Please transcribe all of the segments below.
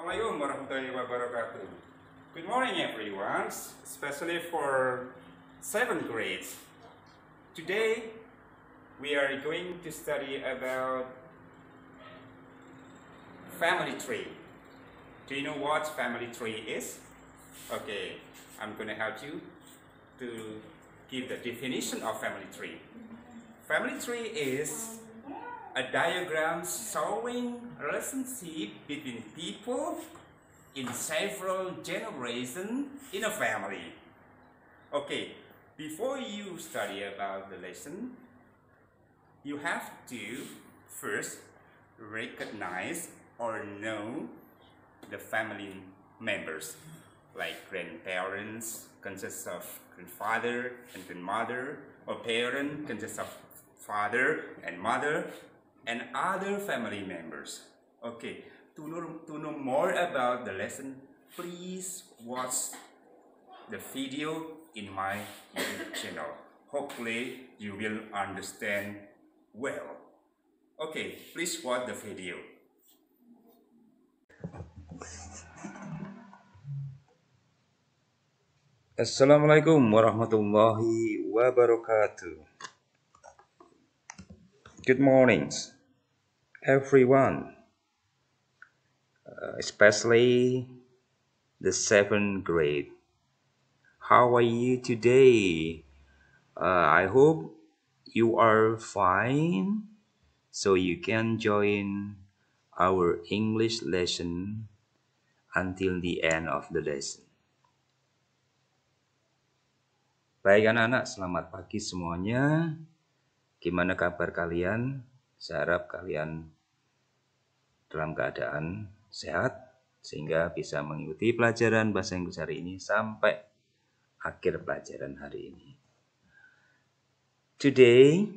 Assalamualaikum warahmatullahi wabarakatuh. Good morning everyone, especially for 7th grade. Today we are going to study about family tree. Do you know what family tree is? Okay, I'm going to help you to give the definition of family tree. Family tree is a diagram showing relationship between people in several generations in a family. Okay, before you study about the lesson, you have to first recognize or know the family members, like grandparents consists of grandfather and grandmother, or parent consists of father and mother, and other family members. Okay, to know more about the lesson, please watch the video in my YouTube channel. Hopefully you will understand well. Okay, please watch the video. Assalamualaikum warahmatullahi wabarakatuh. Good mornings, everyone, especially the 7th grade. How are you today? I hope you are fine, so you can join our English lesson until the end of the lesson. Baik anak-anak, selamat pagi semuanya. Gimana kabar kalian? Saya harap kalian dalam keadaan sehat sehingga bisa mengikuti pelajaran bahasa Inggris hari ini sampai akhir pelajaran hari ini. Today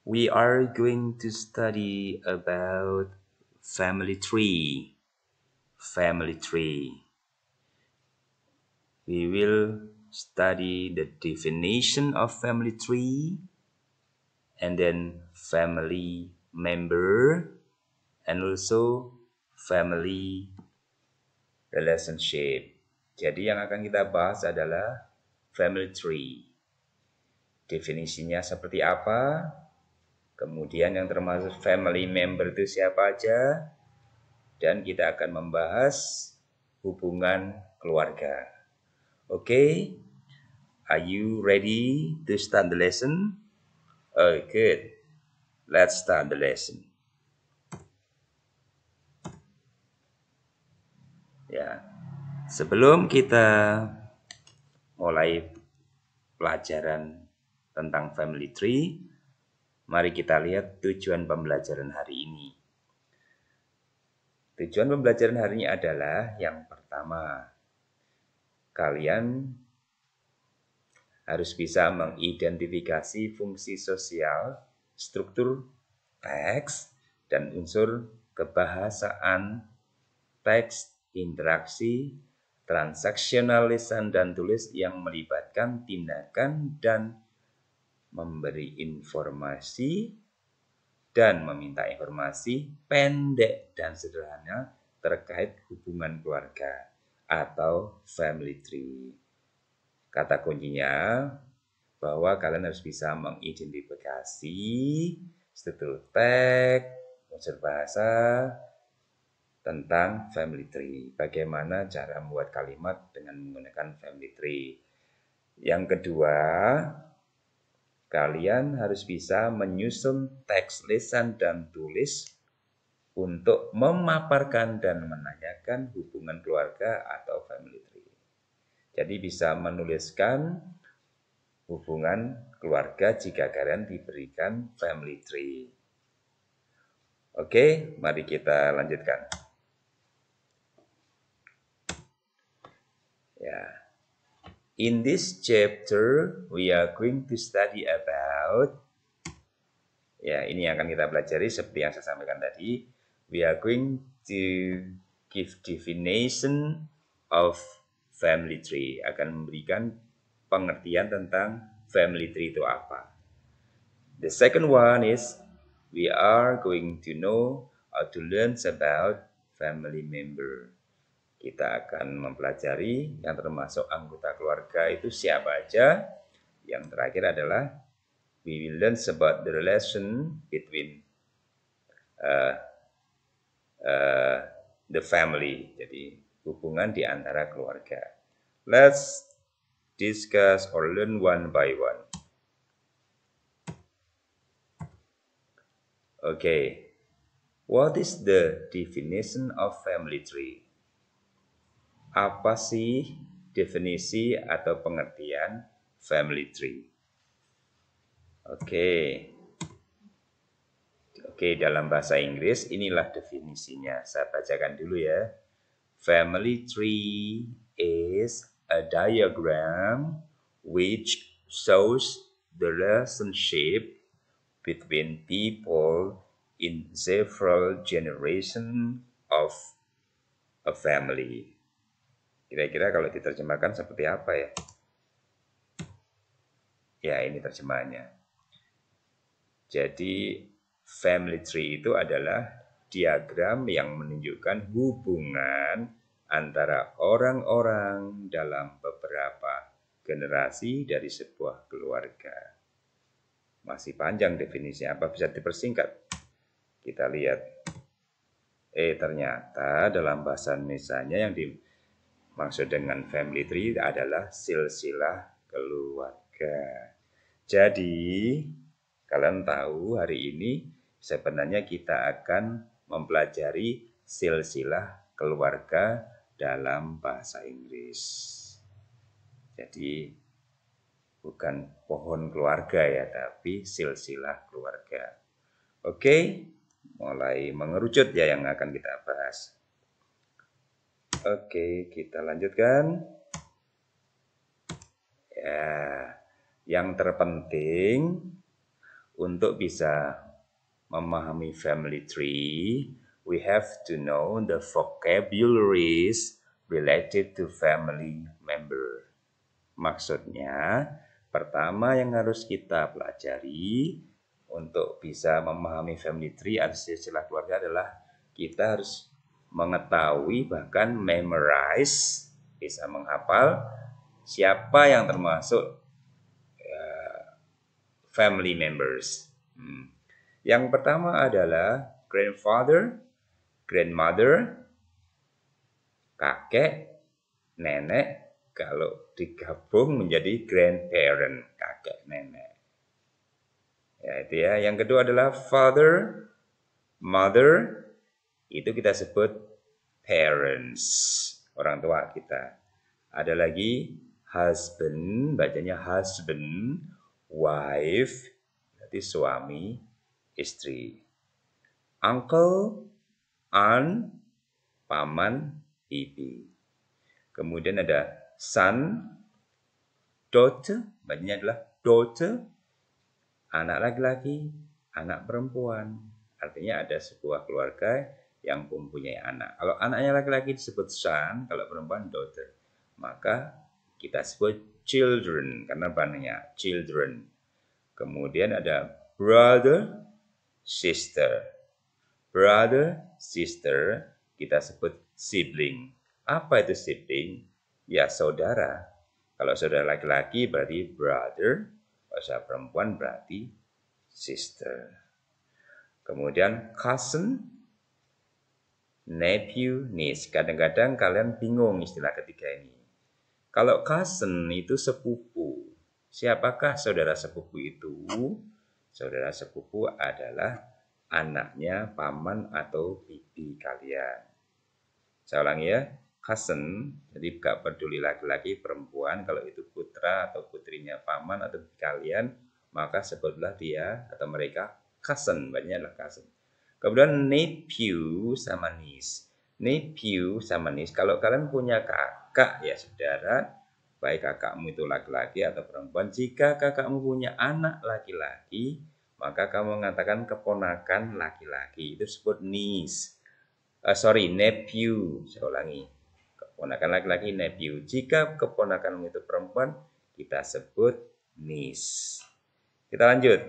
we are going to study about family tree. Family tree. We will study the definition of family tree, and then family member, and also family relationship. Jadi yang akan kita bahas adalah family tree. Definisinya seperti apa? Kemudian yang termasuk family member itu siapa aja? Dan kita akan membahas hubungan keluarga. Okay? Are you ready to start the lesson? Oh, good. Let's start the lesson. Ya, sebelum kita mulai pelajaran tentang family tree, mari kita lihat tujuan pembelajaran hari ini. Tujuan pembelajaran hari ini adalah yang pertama, kalian harus bisa mengidentifikasi fungsi sosial, struktur teks, dan unsur kebahasaan teks, interaksi, transaksional lisan dan tulis yang melibatkan tindakan dan memberi informasi dan meminta informasi pendek dan sederhana terkait hubungan keluarga atau family tree. Kata kuncinya bahwa kalian harus bisa mengidentifikasi struktur teks, unsur bahasa tentang family tree. Bagaimana cara membuat kalimat dengan menggunakan family tree. Yang kedua, kalian harus bisa menyusun teks lisan dan tulis untuk memaparkan dan menanyakan hubungan keluarga atau family tree. Jadi bisa menuliskan hubungan keluarga jika kalian diberikan family tree. Oke, mari kita lanjutkan. Ya. In this chapter, we are going to study about, ya ini yang akan kita pelajari seperti yang saya sampaikan tadi. We are going to give definition of family tree, akan memberikan pengertian tentang family tree itu apa. The second one is we are going to know or to learn about family member. Kita akan mempelajari yang termasuk anggota keluarga itu siapa aja. Yang terakhir adalah we will learn about the relation between the family. Jadi hubungan di antara keluarga. Let's discuss or learn one by one. Okay. What is the definition of family tree? Apa sih definisi atau pengertian family tree? Oke, dalam bahasa Inggris inilah definisinya. Saya bacakan dulu ya. Family tree is a diagram which shows the relationship between people in several generations of a family. Kira-kira kalau diterjemahkan seperti apa ya? Ya, ini terjemahannya. Jadi, family tree itu adalah diagram yang menunjukkan hubungan antara orang-orang dalam beberapa generasi dari sebuah keluarga. Masih panjang definisinya, apa bisa dipersingkat? Kita lihat. Ternyata dalam bahasa Indonesianya yang dimaksud dengan family tree adalah silsilah keluarga. Jadi, kalian tahu hari ini sebenarnya kita akan mempelajari silsilah keluarga dalam bahasa Inggris. Jadi, bukan pohon keluarga ya, tapi silsilah keluarga. Oke, mulai mengerucut ya yang akan kita bahas. Oke, kita lanjutkan. Ya, yang terpenting untuk bisa memahami family tree, we have to know the vocabularies related to family member. Maksudnya, pertama yang harus kita pelajari untuk bisa memahami family tree atau silsilah keluarga adalah kita harus mengetahui bahkan memorize, bisa menghafal siapa yang termasuk family members. Yang pertama adalah grandfather, grandmother, kakek, nenek, kalau digabung menjadi grandparent, kakek, nenek. Ya, itu ya. Yang kedua adalah father, mother, itu kita sebut parents, orang tua kita. Ada lagi husband, bacanya husband, wife, berarti suami, istri. Uncle, aunt, paman, bibi. Kemudian ada son, daughter, bacanya adalah daughter, anak laki-laki, anak perempuan. Artinya ada sebuah keluarga yang mempunyai anak. Kalau anaknya laki-laki disebut son, kalau perempuan daughter. Maka kita sebut children, karena banyak children. Kemudian ada brother, sister. Brother, sister, kita sebut sibling. Apa itu sibling? Ya, saudara. Kalau saudara laki-laki berarti brother, kalau saudara perempuan berarti sister. Kemudian cousin, nephew, niece. Kadang-kadang kalian bingung istilah ketiga ini. Kalau cousin itu sepupu. Siapakah saudara sepupu itu? Saudara sepupu adalah anaknya paman atau bibi kalian. Saya ulangi ya, cousin, jadi gak peduli laki-laki perempuan, kalau itu putra atau putrinya paman atau bibi kalian, maka sebutlah dia atau mereka cousin, banyak adalah cousin. Kemudian nephew sama niece. Nephew sama niece, kalau kalian punya kakak ya saudara, baik kakakmu itu laki-laki atau perempuan, jika kakakmu punya anak laki-laki, maka kamu mengatakan keponakan laki-laki, itu disebut niece. Nephew, saya ulangi. Keponakan laki-laki nephew. Jika keponakanmu itu perempuan, kita sebut niece. Kita lanjut.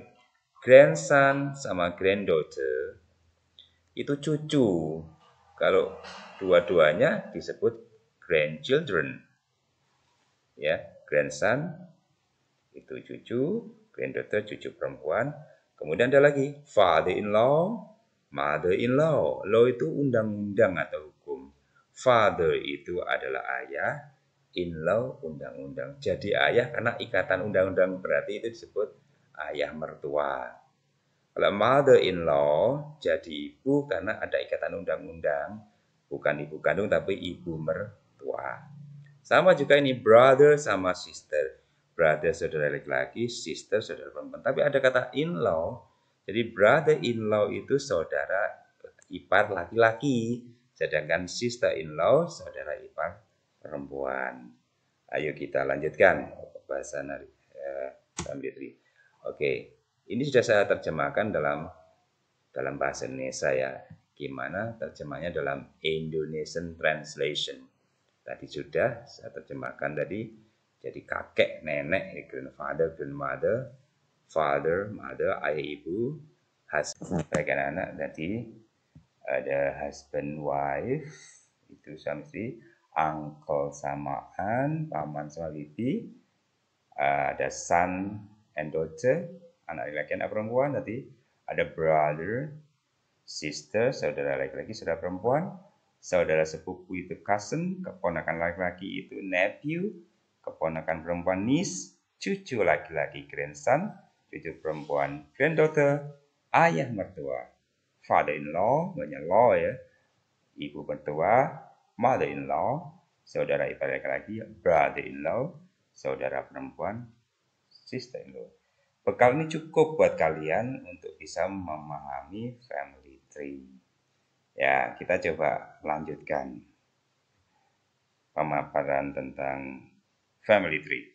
Grandson sama granddaughter itu cucu. Kalau dua-duanya disebut grandchildren. Ya, grandson itu cucu, granddaughter cucu perempuan. Kemudian ada lagi father-in-law, mother-in-law. Law itu undang-undang atau hukum. Father itu adalah ayah, in-law undang-undang. Jadi ayah karena ikatan undang-undang, berarti itu disebut ayah mertua. Kalau mother-in-law jadi ibu karena ada ikatan undang-undang, bukan ibu kandung tapi ibu mertua. Sama juga ini brother sama sister. Brother saudara laki-laki, sister saudara perempuan. Tapi ada kata in-law. Jadi brother-in-law itu saudara ipar laki-laki, sedangkan sister-in-law saudara ipar perempuan. Ayo kita lanjutkan pembahasan family tree. Oke, ini sudah saya terjemahkan dalam bahasa Indonesia ya. Gimana terjemahnya dalam Indonesian Translation. Tadi sudah saya terjemahkan tadi. Jadi kakek, nenek, grandfather, grandmother, father, mother, ayah, ibu, husband, baik anak-anak tadi. Ada husband, wife, itu suami istri, uncle sama aunt, paman sama bibi, ada son and daughter, anak laki-laki, anak perempuan tadi, ada brother, sister, saudara laki-laki, saudara perempuan, saudara sepupu itu cousin, keponakan laki-laki itu nephew, keponakan perempuan niece, cucu laki-laki grandson, cucu perempuan granddaughter, ayah mertua, father-in-law, banyak law ya, ibu mertua, mother-in-law, saudara ipar laki-laki, brother-in-law, saudara perempuan, sister-in-law. Bekal ini cukup buat kalian untuk bisa memahami family tree. Ya, kita coba lanjutkan pemaparan tentang family tree.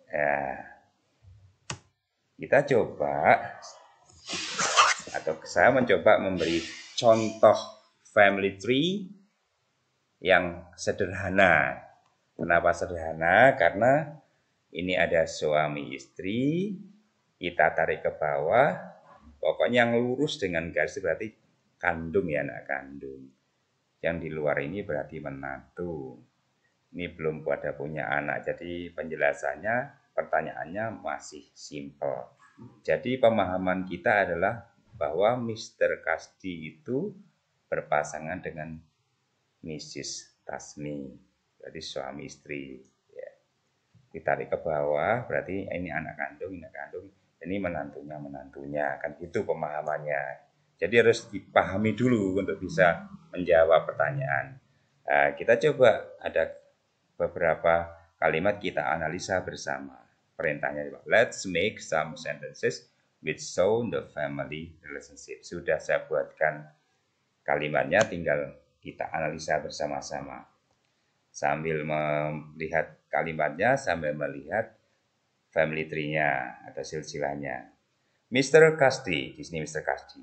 Ya, kita coba atau saya mencoba memberi contoh family tree yang sederhana. Kenapa sederhana? Karena ini ada suami istri, kita tarik ke bawah, pokoknya yang lurus dengan garis berarti kandung ya, anak kandung. Yang di luar ini berarti menantu. Ini belum pada punya anak, jadi penjelasannya, pertanyaannya masih simple. Jadi pemahaman kita adalah bahwa Mr. Kasdi itu berpasangan dengan Mrs. Tasmi, jadi suami istri. Ya. Ditarik ke bawah, berarti ini anak kandung, ini menantunya, kan itu pemahamannya. Jadi harus dipahami dulu untuk bisa menjawab pertanyaan. Nah, kita coba ada beberapa kalimat kita analisa bersama. Perintahnya, let's make some sentences which show the family relationship. Sudah saya buatkan kalimatnya, tinggal kita analisa bersama-sama. Sambil melihat kalimatnya, sambil melihat family tree-nya atau silsilahnya. Mr. Kasdi, di sini Mr. Kasdi,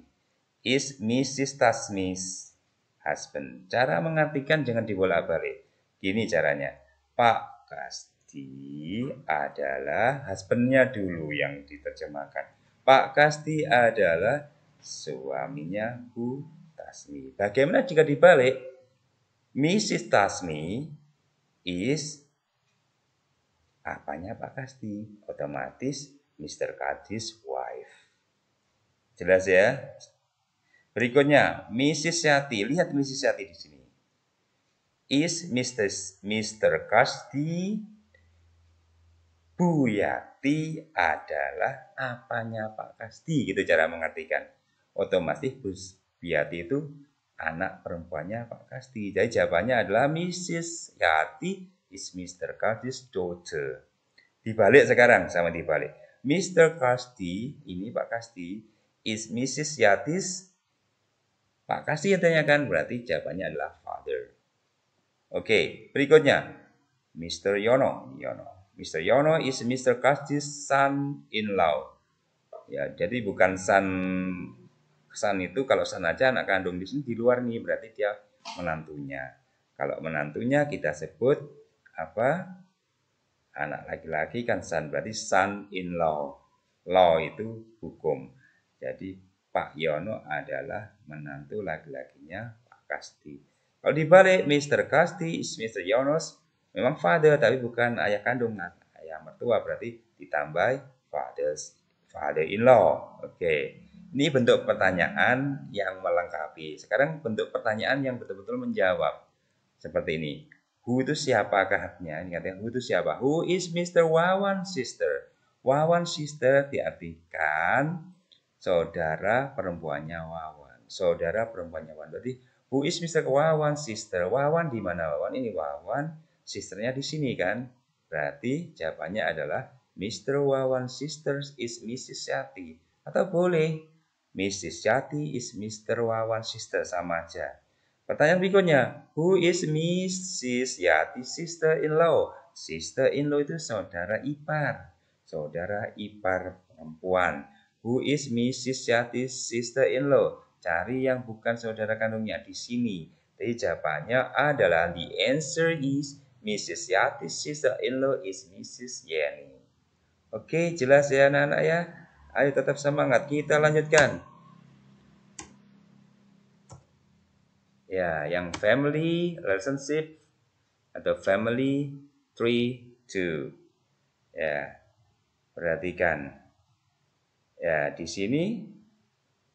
is Mrs. Tasmi's husband. Cara mengartikan jangan dibolak-balik. Gini caranya. Pak Kasdi adalah husband-nya dulu yang diterjemahkan. Pak Kasdi adalah suaminya Bu Tasmi. Bagaimana jika dibalik? Mrs. Tasmi is apanya Pak Kasdi? Otomatis Mr. Kasdi's wife. Jelas ya? Berikutnya, Mrs. Yati. Lihat Mrs. Yati di sini. Is Mr. Kasdi, Bu Yati adalah apanya Pak Kasdi, gitu cara mengartikan. Otomatis Bu Yati itu anak perempuannya Pak Kasdi. Jadi jawabannya adalah Mrs. Yati is Mr. Kasdi's daughter. Dibalik sekarang, sama dibalik. Mr. Kasdi, ini Pak Kasdi, is Mrs. Yati's, Pak Kasdi yang tanyakan, berarti jawabannya adalah father. Oke, berikutnya Mr. Yono. Mr. Yono is Mr. Kasdi's son-in-law. Ya, jadi bukan son itu kalau son aja anak kandung, di sini di luar nih, berarti dia menantunya. Kalau menantunya kita sebut apa? Anak laki-laki kan son, berarti son-in-law. Law itu hukum. Jadi Pak Yono adalah menantu laki-lakinya Pak Kasti. Kalau dibalik, Mr. Kasti is Mr. Yono's memang father, tapi bukan ayah kandung, ayah mertua, berarti ditambah father-in-law. Oke. Ini bentuk pertanyaan yang melengkapi. Sekarang bentuk pertanyaan yang betul-betul menjawab. Seperti ini. Who itu siapakahnya? Ini katanya who itu siapa? Who is Mr. Wawan's sister? Wawan's sister diartikan saudara perempuannya Wawan. Saudara perempuannya Wawan. Berarti who is Mr. Wawan's sister? Wawan di mana Wawan? Ini Wawan, sisternya di sini kan? Berarti jawabannya adalah Mr. Wawan's sister is Mrs. Yati. Atau boleh Mrs. Yati is Mr. Wawan's sister, sama aja. Pertanyaan berikutnya, who is Mrs. Yati's sister-in-law? Sister-in-law itu saudara ipar. Saudara ipar perempuan. Who is Mrs. Yati's sister-in-law? Cari yang bukan saudara kandungnya di sini. Jadi jawabannya adalah the answer is Mrs. Yati's sister-in-law is Mrs. Yeni. Oke, jelas ya anak-anak ya? Ayo tetap semangat, kita lanjutkan. Ya, yang family relationship atau family tree 2. Ya, perhatikan. Ya, di sini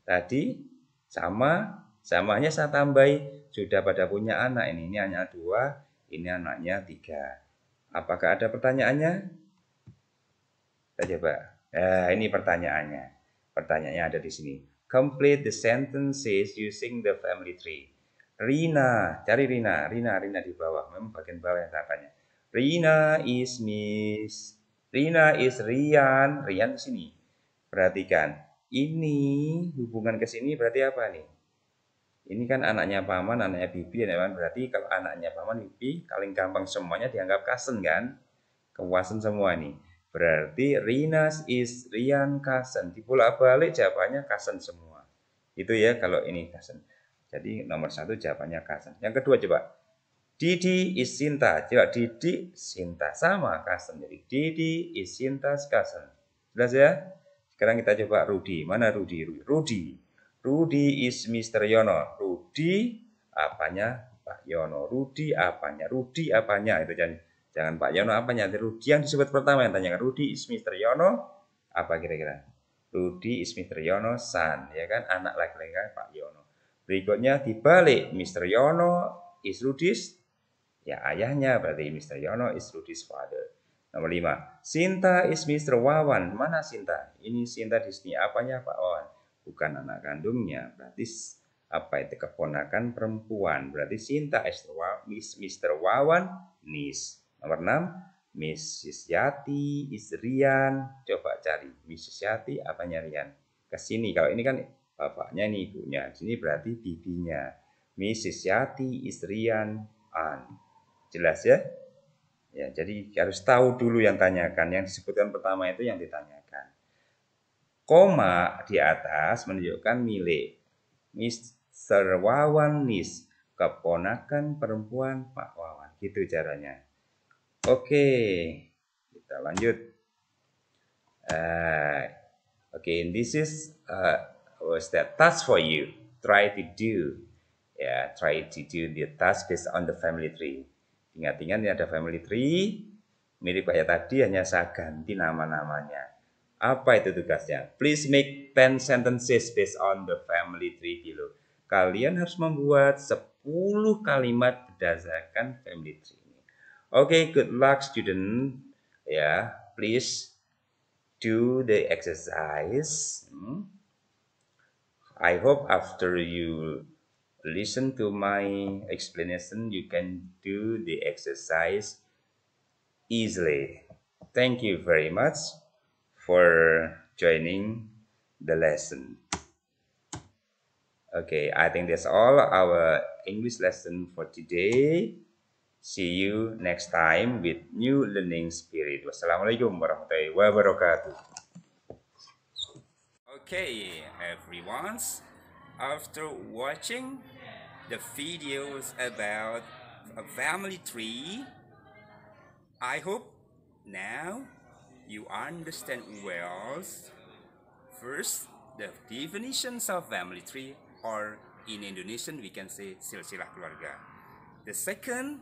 tadi samanya saya tambahi sudah pada punya anak ini. Ini anak 2, ini anaknya 3. Apakah ada pertanyaannya? Kita coba. Ini pertanyaannya. Pertanyaannya ada di sini. Complete the sentences using the family tree. Rina, cari Rina di bawah. Memang bagian bawah yang saya tanya. Rina is Rian di sini. Perhatikan, ini hubungan ke sini berarti apa nih? Ini kan anaknya paman, anaknya bibi, ya kan? Berarti kalau anaknya paman, bibi, paling gampang semuanya dianggap cousin kan? Cousin semua nih. Berarti Rinas is Rian cousin. Dibolak-balik jawabannya cousin semua. Itu ya kalau ini cousin. Jadi nomor 1 jawabannya cousin. Yang kedua coba. Didi is Sinta. Coba Didi Sinta sama cousin. Jadi Didi is Sinta's cousin. Jelas ya? Sekarang kita coba Rudi. Mana Rudi? Rudi is Mr. Yono. Rudi apanya Pak Yono. Rudi apanya? Itu jangan Pak Yono apanya. Rudi yang disebut pertama yang tanyakan. Rudi is Mr. Yono. Apa kira-kira? Rudi is Mr. Yono son. Ya kan? Anak laki-laki Pak Yono. Berikutnya dibalik, Mr. Yono is Rudi's, ya ayahnya, berarti Mr. Yono is Rudi's father. Nomor 5, Sinta is Mr. Wawan. Mana Sinta? Ini Sinta di sini, apanya Pak Wawan? Bukan anak kandungnya, berarti apa itu? Keponakan perempuan. Berarti Sinta is Mr. Wawan niece. Nomor 6, Mrs. Yati is Rian. Coba cari, Mrs. Yati apanya Rian? Kesini, kalau ini kan bapaknya ini ibunya. Di sini berarti bibinya. Mrs. Yati is Rian An. Jelas ya? Ya, jadi harus tahu dulu yang tanyakan. Yang disebutkan pertama itu yang ditanyakan. Koma di atas menunjukkan milik Mr. Wawan niece, keponakan perempuan Pak Wawan. Gitu caranya. Oke, kita lanjut. Oke, this is was that task for you. Try to do the task based on the family tree. Ingat-ingat ini ada family tree. Mirip kayak tadi, hanya saya ganti nama-namanya. Apa itu tugasnya? Please make 10 sentences based on the family tree below. Kalian harus membuat 10 kalimat berdasarkan family tree ini. Oke, good luck student. Ya, please do the exercise. I hope after you listen to my explanation, you can do the exercise easily. Thank you very much for joining the lesson. Okay, I think that's all our English lesson for today. See you next time with new learning spirit. Wassalamualaikum warahmatullahi wabarakatuh. Okay, everyone. After watching the videos about a family tree, I hope now you understand well. First, the definitions of family tree, or in Indonesian we can say silsilah keluarga. The second,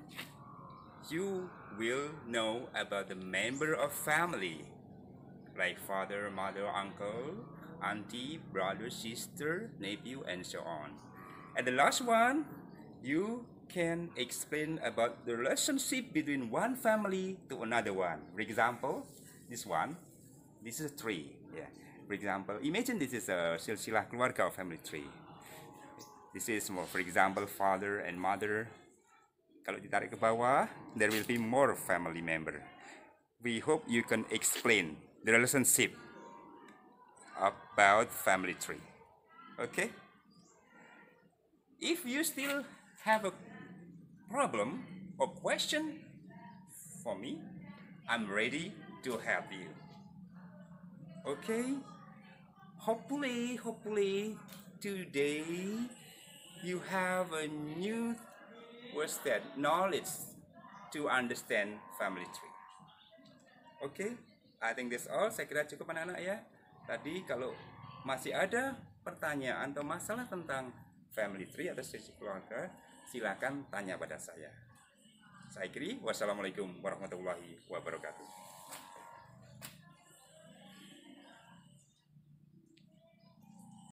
you will know about the member of family, like father, mother, uncle, auntie, brother, sister, nephew, and so on. And the last one, you can explain about the relationship between one family to another one. For example, this is a tree. Yeah. For example, imagine this is a silsilah keluarga family tree. This is more, for example, father and mother. Kalau ditarik ke bawah, there will be more family member. We hope you can explain the relationship about family tree. Okay? If you still have a problem or question for me, I'm ready to help you. Okay? Hopefully today you have a new knowledge to understand family tree. Okay? I think that's all. Saya kira cukup anak-anak ya. Tadi kalau masih ada pertanyaan atau masalah tentang family tree atau silsilah keluarga, silakan tanya pada saya. Saya kira wassalamualaikum warahmatullahi wabarakatuh.